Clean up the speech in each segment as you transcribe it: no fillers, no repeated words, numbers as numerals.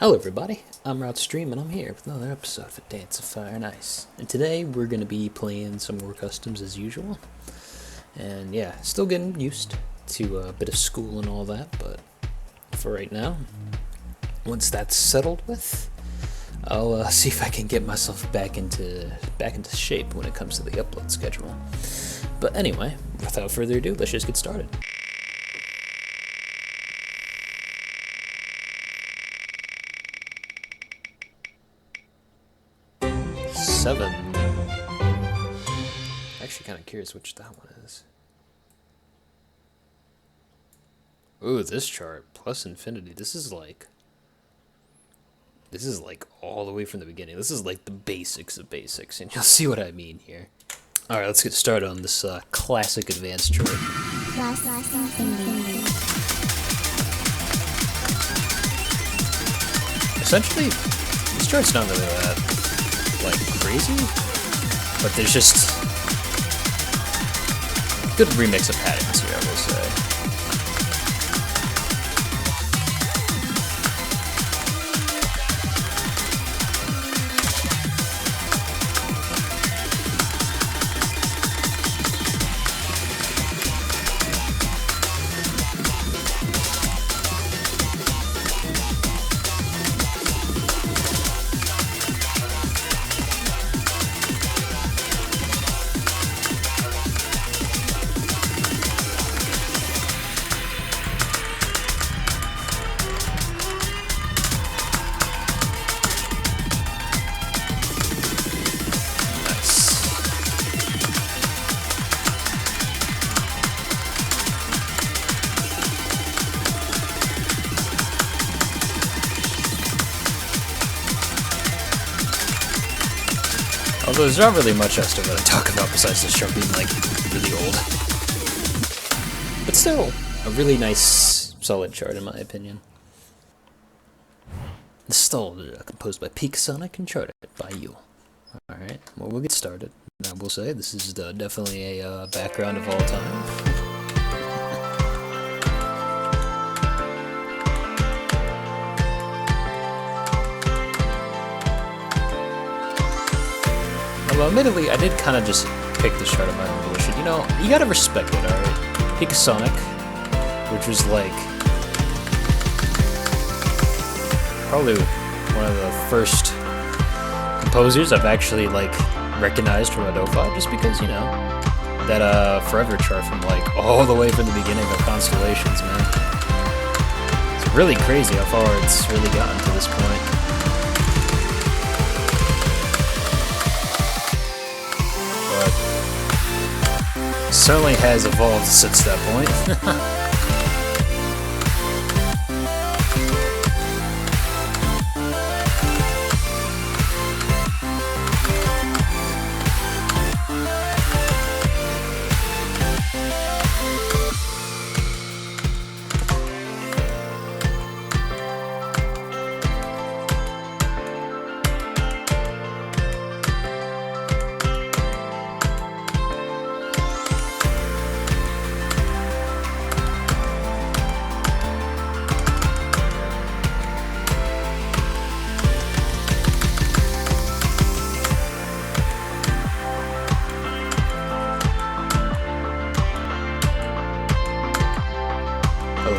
Hello everybody, I'm Wroughtstream and I'm here with another episode of A Dance of Fire and Ice. And today we're going to be playing some more customs as usual. And yeah, still getting used to a bit of school and all that, but for right now, once that's settled with, I'll see if I can get myself back into shape when it comes to the upload schedule. But anyway, without further ado, let's just get started. Seven. Actually, kind of curious which that one is. Ooh, this chart plus infinity. This is like all the way from the beginning. This is like the basics of basics, and you'll see what I mean here. All right, let's get started on this classic advanced chart. Essentially, this chart's not really that crazy, but there's just good remix of patterns here, I will say. Although there's not really much else to really talk about besides this chart being, really old. But still, a really nice, solid chart in my opinion. It's still composed by Peak Sonic and charted by you. Alright, well, we'll get started. I will say, this is definitely a background of all time. Although, admittedly, I did kind of just pick this chart of my own volition. You know, you gotta respect it, alright? Peak Sonic, which was probably one of the first composers I've actually recognized from a do-fi, just because, you know, that Forever chart from all the way from the beginning of Constellations, man. It's really crazy how far it's really gotten to this point. Certainly has evolved since that point.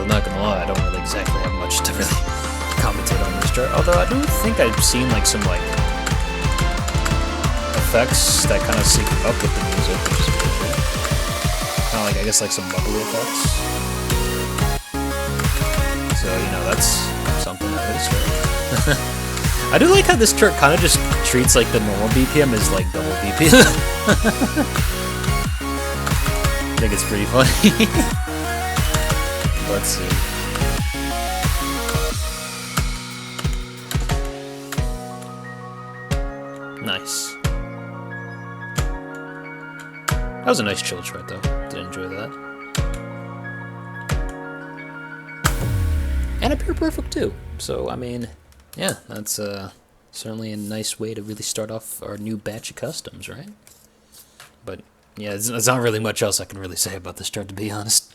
Not gonna lie, I don't really exactly have much to really commentate on this chart. Although I do think I've seen some effects that kind of sync up with the music, which is pretty cool. Kind of I guess some bubbly effects. So you know that's something at least, right? I do like how this chart kind of just treats the normal BPM as double BPM. I think it's pretty funny. Let's see. Nice. That was a nice chill chart, though. Did enjoy that. And a pure perfect, too. So, I mean, yeah, that's certainly a nice way to really start off our new batch of customs, right? But, yeah, there's not really much else I can really say about this chart, to be honest.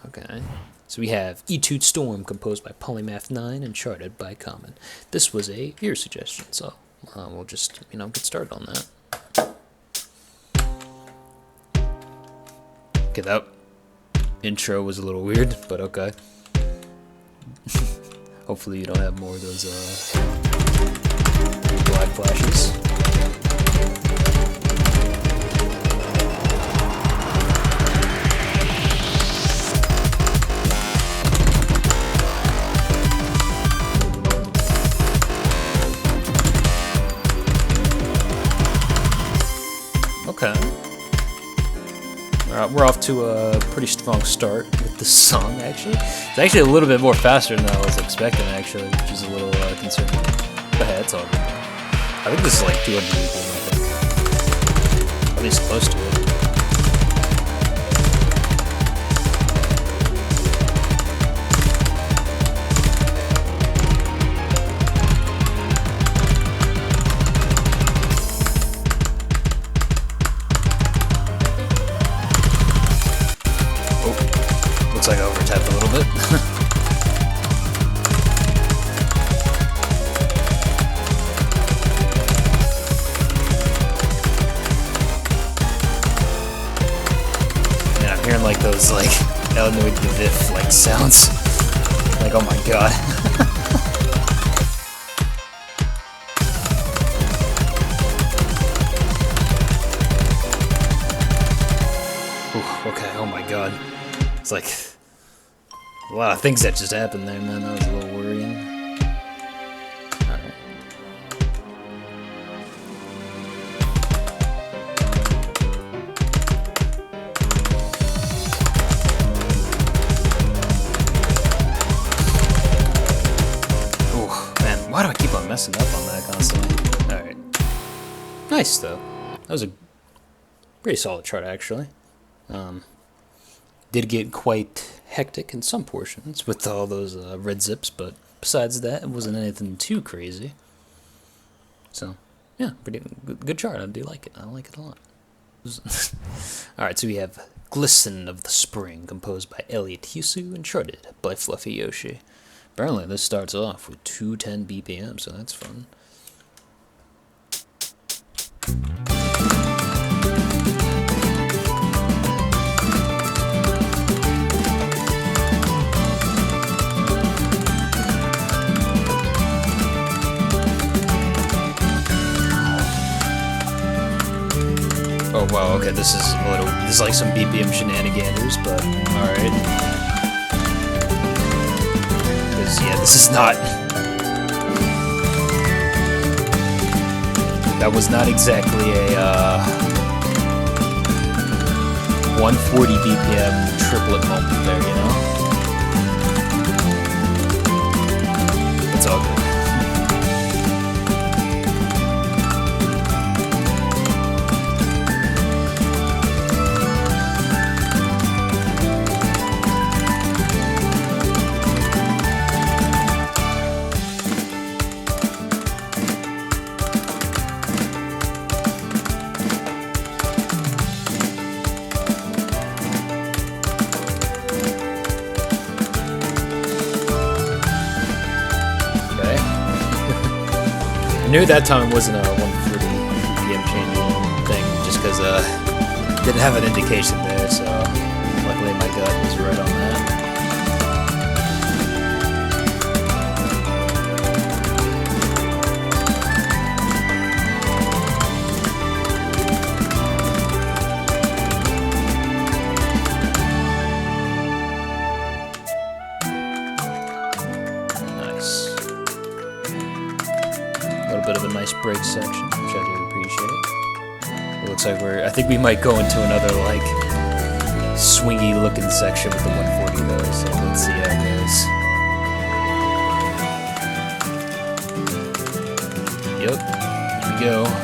Okay. So we have Etude Storm, composed by Polymath9 and charted by Common. This was a viewer suggestion, so we'll just, get started on that. Okay, that intro was a little weird, but okay. Hopefully you don't have more of those black flashes. Okay. We're off to a pretty strong start with this song, actually. It's actually a little bit more faster than I was expecting, actually, which is a little concerning. But hey, it's all good. I think this is like 200 BPM, I think. At least close to it. Looks like I over-tapped a little bit. Man, I'm hearing like those Illinois DeViff sounds. Like, oh my god. Ooh, okay, oh my god. It's like a lot of things that just happened there, man. That was a little worrying. Alright. Ooh, man, why do I keep on messing up on that constantly? Alright. Nice, though. That was a pretty solid chart, actually. Did get quite hectic in some portions with all those red zips, but besides that, it wasn't anything too crazy. So, yeah, pretty good chart. I do like it. I like it a lot. Alright, so we have Glisten of the Spring, composed by Elliot Husu and charted by Fluffy Yoshi. Apparently, this starts off with 210 BPM, so that's fun. Oh wow, okay, this is like some BPM shenanigans, but alright. Because, yeah, this is not... That was not exactly a, 140 BPM triplet moment there, It's all good. I knew that time it wasn't a 140 BPM changing thing, just because didn't have an indication there, so luckily my gut was right on that. Bit of a nice break section, which I do appreciate. It looks like I think we might go into another, swingy looking section with the 140 though, so let's see how it goes. Yep, here we go.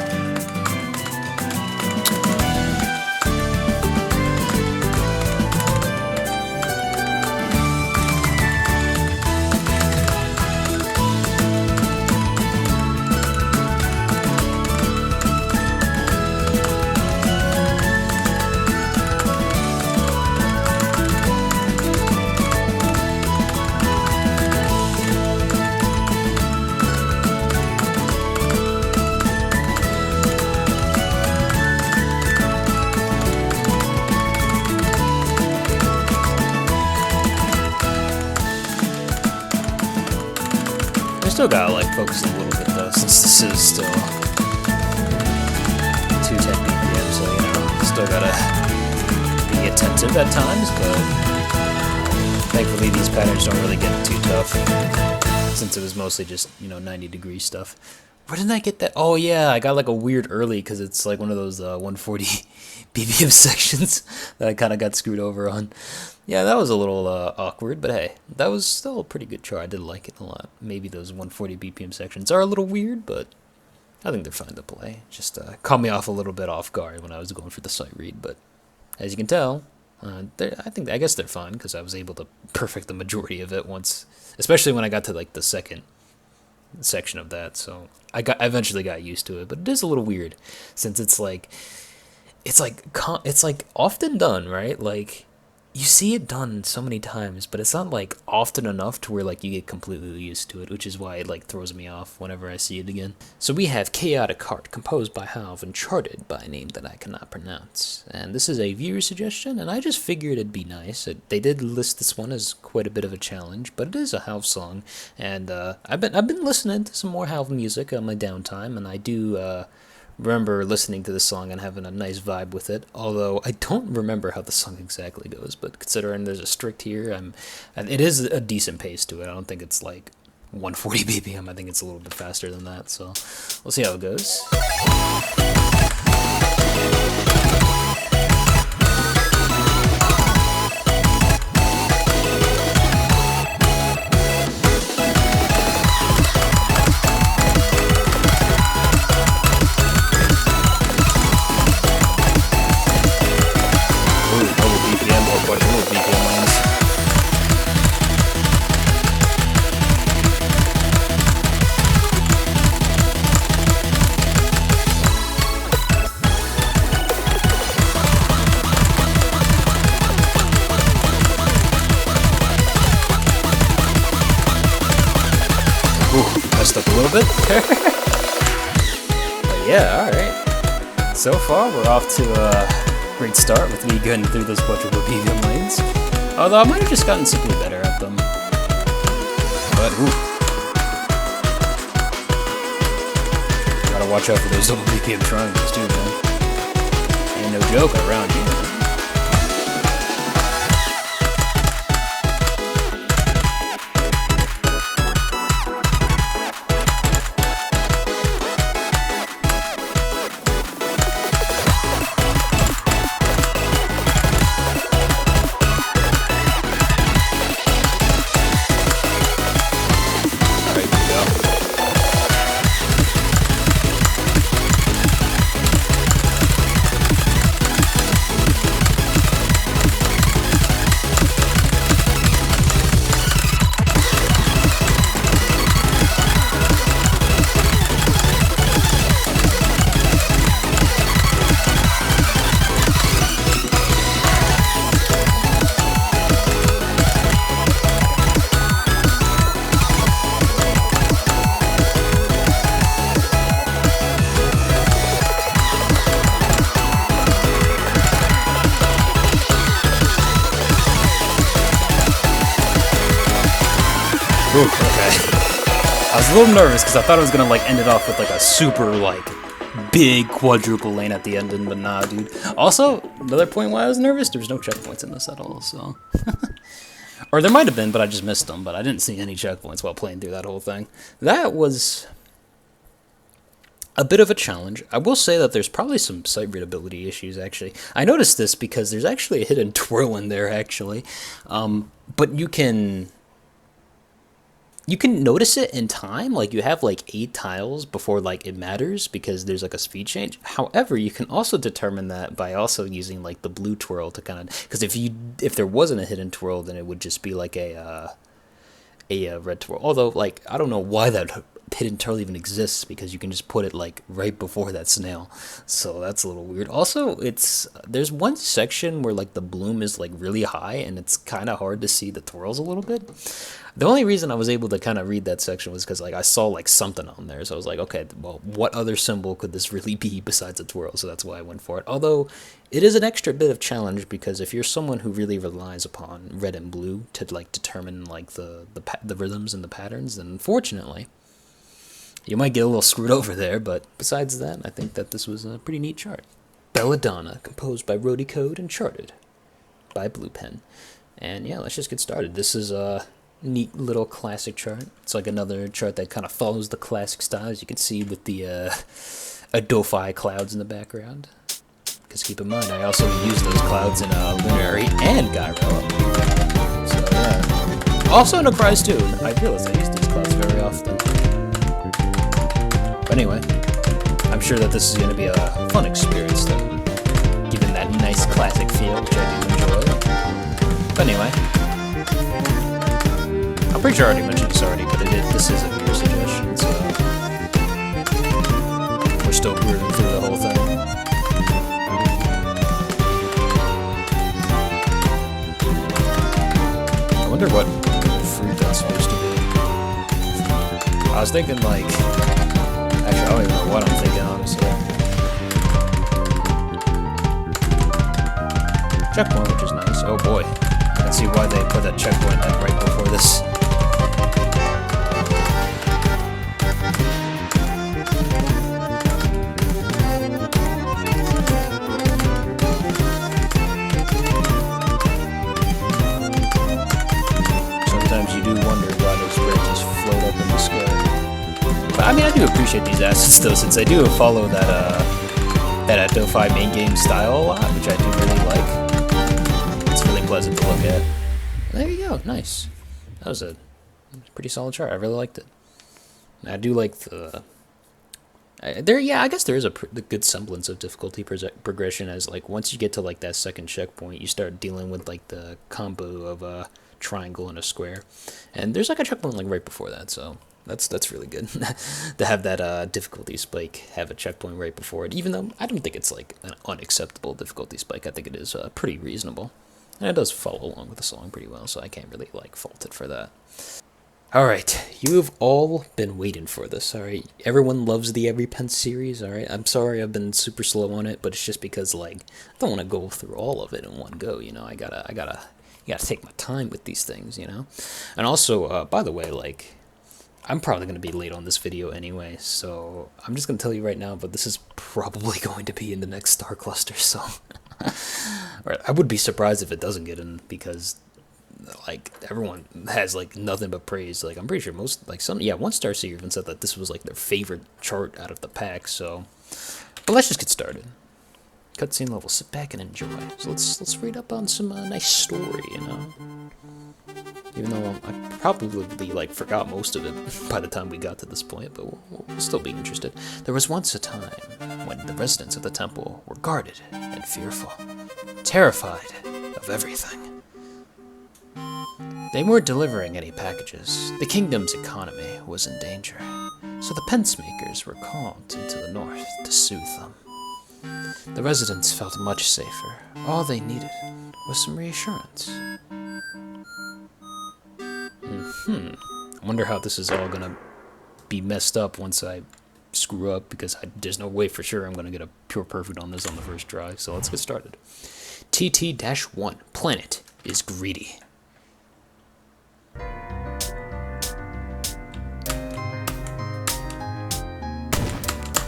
I still gotta like focus a little bit though, since this is still 210 BPM, so you know, still gotta be attentive at times, but thankfully these patterns don't really get too tough, since it was mostly just, you know, 90-degree stuff. Where did I get that? Oh yeah, I got like a weird early, because it's like one of those 140 BPM sections that I kind of got screwed over on. Yeah, that was a little awkward, but hey, that was still a pretty good try. I did like it a lot. Maybe those 140 BPM sections are a little weird, but I think they're fine to play. Just caught me off a little bit off guard when I was going for the sight read, but as you can tell, I guess they're fine, because I was able to perfect the majority of it once, especially when I got to like the second section of that. So I eventually got used to it, but it is a little weird, since it's like often done, right? Like, you see it done so many times, but it's not like often enough to where like you get completely used to it, which is why it like throws me off whenever I see it again. So we have Chaotic Heart, composed by Halve and charted by a name that I cannot pronounce. And this is a viewer suggestion, and I just figured it'd be nice. They did list this one as quite a bit of a challenge, but it is a Halve song, and I've been listening to some more Halve music on my downtime, and I do remember listening to this song and having a nice vibe with it, although I don't remember how the song exactly goes, but considering there's a strict here, and it is a decent pace to it. I don't think it's like 140 BPM, I think it's a little bit faster than that, so we'll see how it goes. Messed up a little bit there. But yeah, alright. So far, we're off to a great start with me getting through those quadruple BPM lanes. Although I might have just gotten simply better at them. But, ooh. Gotta watch out for those double BPM triangles too, man. Ain't no joke around here. Ooh, okay. I was a little nervous because I thought I was gonna like end it off with like a super like big quadruple lane at the end, but nah, dude. Also, another point why I was nervous, there was no checkpoints in this at all, so. Or there might have been, but I just missed them, but I didn't see any checkpoints while playing through that whole thing. That was a bit of a challenge. I will say that there's probably some sight readability issues, actually. I noticed this because there's actually a hidden twirl in there, actually. But you can notice it in time. Like, you have like 8 tiles before like it matters because there's like a speed change. However, you can also determine that by also using like the blue twirl to kind of, because if there wasn't a hidden twirl, then it would just be like a red twirl. Although, like, I don't know why that hidden turtle even exists because you can just put it like right before that snail. So that's a little weird. Also, there's one section where like the bloom is like really high and it's kind of hard to see the twirls a little bit. The only reason I was able to kind of read that section was because like I saw like something on there, so I was like, okay, well, what other symbol could this really be besides a twirl? So that's why I went for it. Although it is an extra bit of challenge because if you're someone who really relies upon red and blue to like determine like the rhythms and the patterns, then unfortunately you might get a little screwed over there. But besides that, I think that this was a pretty neat chart. Belladonna, composed by Rody Code and charted by Blue Pen. And yeah, let's just get started. This is a neat little classic chart. It's like another chart that kind of follows the classic style, as you can see with the Adelphi clouds in the background. Because keep in mind, I also use those clouds in Lunary and Gyro. So yeah. Also in Apprise too. I realize I use these clouds very often. But anyway, I'm sure that this is going to be a fun experience though, given that nice classic feel, which I do enjoy. But anyway, I'm pretty sure I already mentioned this already, but this is a viewer suggestion, so we're still grooving through the whole thing. I wonder what fruit that's supposed to be. I was thinking like, actually I don't even know what I'm thinking honestly. Checkpoint, which is nice. Oh boy, I can see why they put that checkpoint right before this. I mean, I do appreciate these assets though, since I do follow that Adelphi main game style a lot, which I do really like. It's really pleasant to look at. There you go, nice. That was a pretty solid chart. I really liked it. I do like I guess there is a good semblance of difficulty progression, as like once you get to like that second checkpoint, you start dealing with like the combo of a triangle and a square, and there's like a checkpoint like right before that, so. That's really good to have that difficulty spike have a checkpoint right before it, even though I don't think it's like an unacceptable difficulty spike. I think it is pretty reasonable, and it does follow along with the song pretty well, so I can't really like fault it for that. Alright, you've all been waiting for this, alright? Everyone loves the Every Pen series, alright? I'm sorry I've been super slow on it, but it's just because like I don't want to go through all of it in one go, you know? I gotta take my time with these things, you know? And also, by the way, like, I'm probably going to be late on this video anyway, so I'm just going to tell you right now, but this is probably going to be in the next star cluster, so I would be surprised if it doesn't get in, because like everyone has like nothing but praise. Like I'm pretty sure most, like one Star Seer even said that this was like their favorite chart out of the pack, so but let's just get started. Cutscene level, sit back and enjoy. So let's read up on some nice story, you know. Even though I probably like forgot most of it by the time we got to this point, but we'll still be interested. There was once a time when the residents of the temple were guarded and fearful, terrified of everything. They weren't delivering any packages. The kingdom's economy was in danger, so the pencemakers were called into the north to soothe them. The residents felt much safer. All they needed was some reassurance. I wonder how this is all gonna be messed up once I screw up, because there's no way for sure I'm gonna get a pure perfect on this on the first try. So let's get started. TT-1, planet is greedy.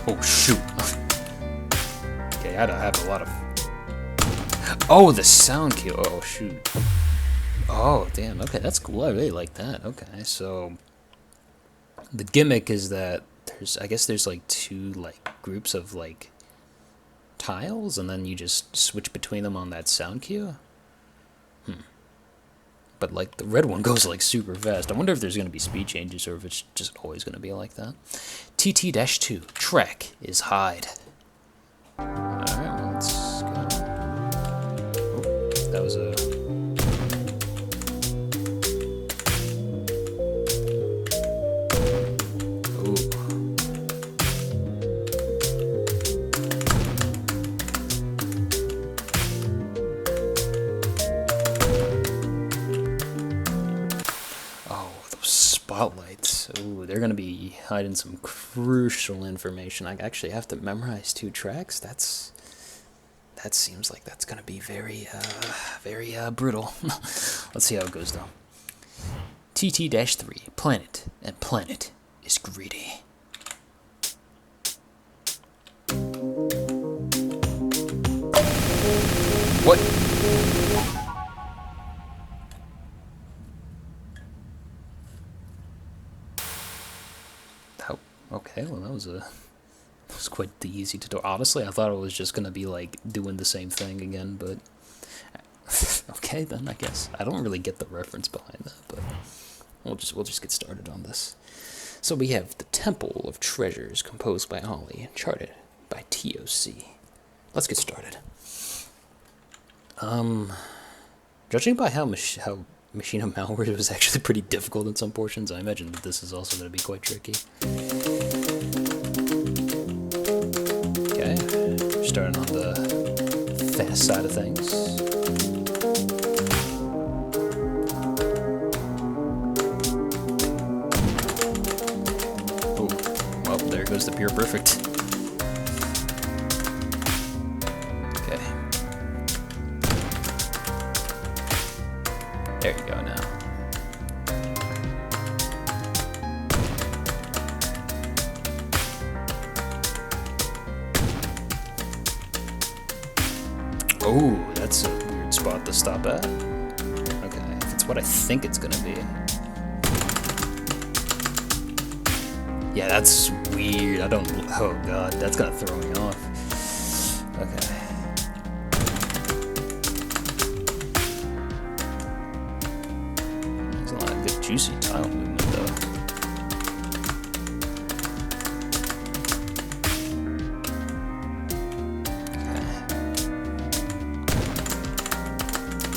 Oh shoot. Okay, I have a lot of... Oh, the sound cue. Oh shoot. Oh, damn. Okay, that's cool. I really like that. Okay, so the gimmick is that I guess there's like two like groups of like tiles, and then you just switch between them on that sound cue. But like the red one goes like super fast. I wonder if there's going to be speed changes or if it's just always going to be like that. TT-2, track is hide. Alright, well, let's go. Oh, that was a... Ooh. hiding some crucial information. I actually have to memorize 2 tracks. That seems like that's gonna be very brutal. Let's see how it goes though. TT-3, planet, and planet is greedy. What? Oh, okay, well that was quite easy to do. Honestly, I thought it was just gonna be like doing the same thing again, but okay then, I guess. I don't really get the reference behind that, but we'll just get started on this. So we have the Temple of Treasures, composed by Ollie and charted by TOC. Let's get started. Judging by how Machina Malware was actually pretty difficult in some portions, I imagine that this is also going to be quite tricky. Okay, starting on the fast side of things. Oh, well, there goes the pure perfect. There you go now. Oh, that's a weird spot to stop at. Okay, if it's what I think it's gonna be. Yeah, that's weird. I don't. Oh god, that's gonna throw me off. Okay. Juicy tile movement though. Okay.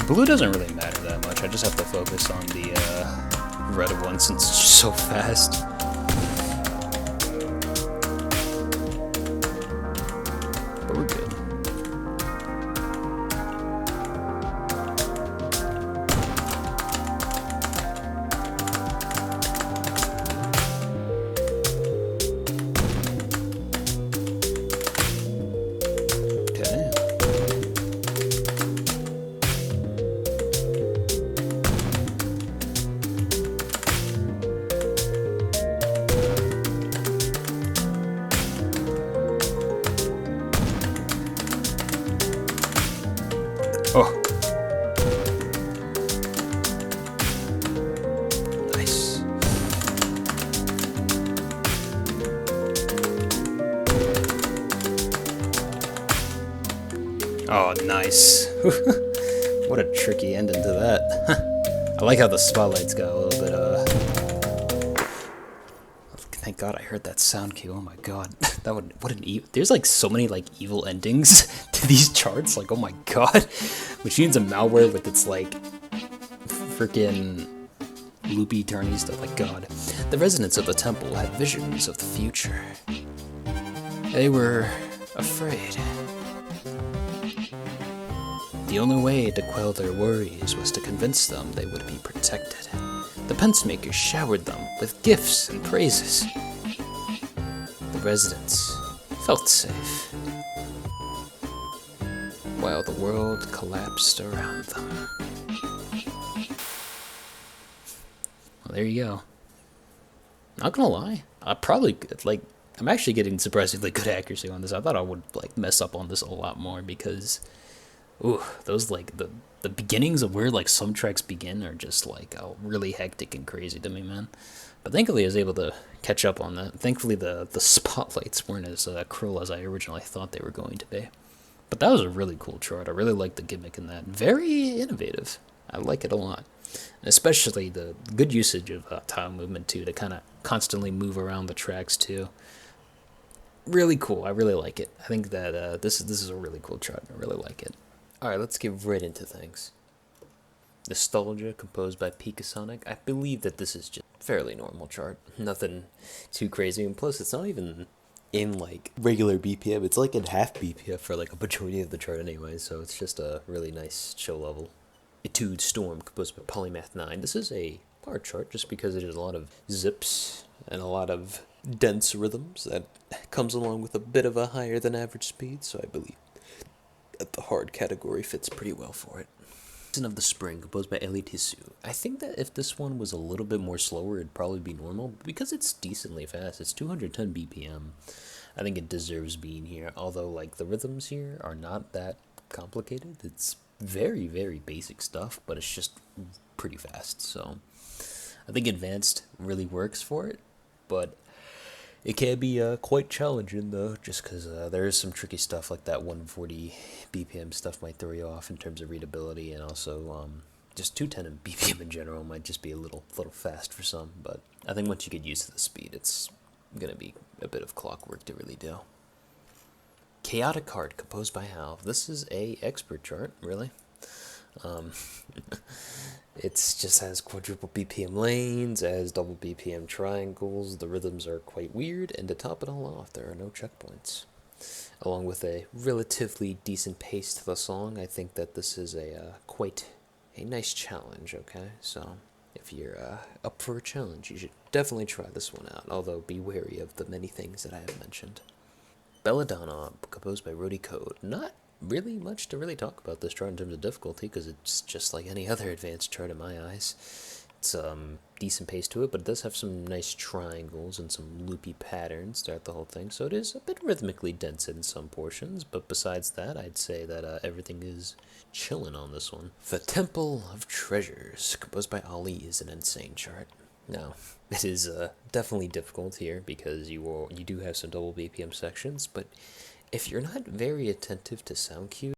Blue doesn't really matter that much. I just have to focus on the red one since it's just so fast. But we're good. Oh. Nice. Oh, nice. What a tricky ending to that. I like how the spotlights got a little bit, Thank God I heard that sound cue. Oh my god. What an evil. There's like so many like evil endings to these charts. Like, oh my god. Machines and Malware with its like freaking loopy turny stuff. Like, god. The residents of the temple had visions of the future. They were afraid. The only way to quell their worries was to convince them they would be protected. The pencemakers showered them with gifts and praises. The residents felt safe, while the world collapsed around them. Well, there you go. Not gonna lie, I'm actually getting surprisingly good accuracy on this. I thought I would like mess up on this a lot more because, ooh, those like the beginnings of where like some tracks begin are just like really hectic and crazy to me, man. But thankfully I was able to catch up on that. Thankfully the spotlights weren't as cruel as I originally thought they were going to be. But that was a really cool chart. I really like the gimmick in that. Very innovative. I like it a lot. And especially the good usage of tile movement too, to kind of constantly move around the tracks too. Really cool. I really like it. I think that this is a really cool chart. I really like it. Alright, let's get right into things. Nostalgia, composed by Pikasonic. I believe that this is just a fairly normal chart. Nothing too crazy. And plus, it's not even in like regular BPM. It's like in half BPM for like a majority of the chart anyway. So it's just a really nice chill level. Etude Storm, composed by Polymath 9. This is a bar chart just because it has a lot of zips and a lot of dense rhythms that comes along with a bit of a higher than average speed, so I believe that the hard category fits pretty well for it. Season of the Spring, composed by Eli Tissu. I think that if this one was a little bit more slower, it'd probably be normal, but because it's decently fast, it's 210 BPM. I think it deserves being here, although like the rhythms here are not that complicated. It's very, very basic stuff, but it's just pretty fast, so I think advanced really works for it, but it can be quite challenging though, just because there is some tricky stuff like that 140 BPM stuff might throw you off in terms of readability, and also just 210 BPM in general might just be a little fast for some. But I think once you get used to the speed, it's gonna be a bit of clockwork to really do. Chaotic Heart, composed by Hal. This is a expert chart, really. Um, It just has quadruple BPM lanes, as double BPM triangles. The rhythms are quite weird, and to top it all off, there are no checkpoints. Along with a relatively decent pace to the song, I think that this is a quite a nice challenge. Okay, so if you're up for a challenge, you should definitely try this one out. Although be wary of the many things that I have mentioned. Belladonna, composed by Rody Code. Not really much to really talk about this chart in terms of difficulty, because it's just like any other advanced chart in my eyes. It's decent pace to it, but it does have some nice triangles and some loopy patterns throughout the whole thing, so it is a bit rhythmically dense in some portions, but besides that, I'd say that everything is chilling on this one. The Temple of Treasures, composed by Ali, is an insane chart. Now, it is definitely difficult here because you do have some double BPM sections, but if you're not very attentive to sound cues,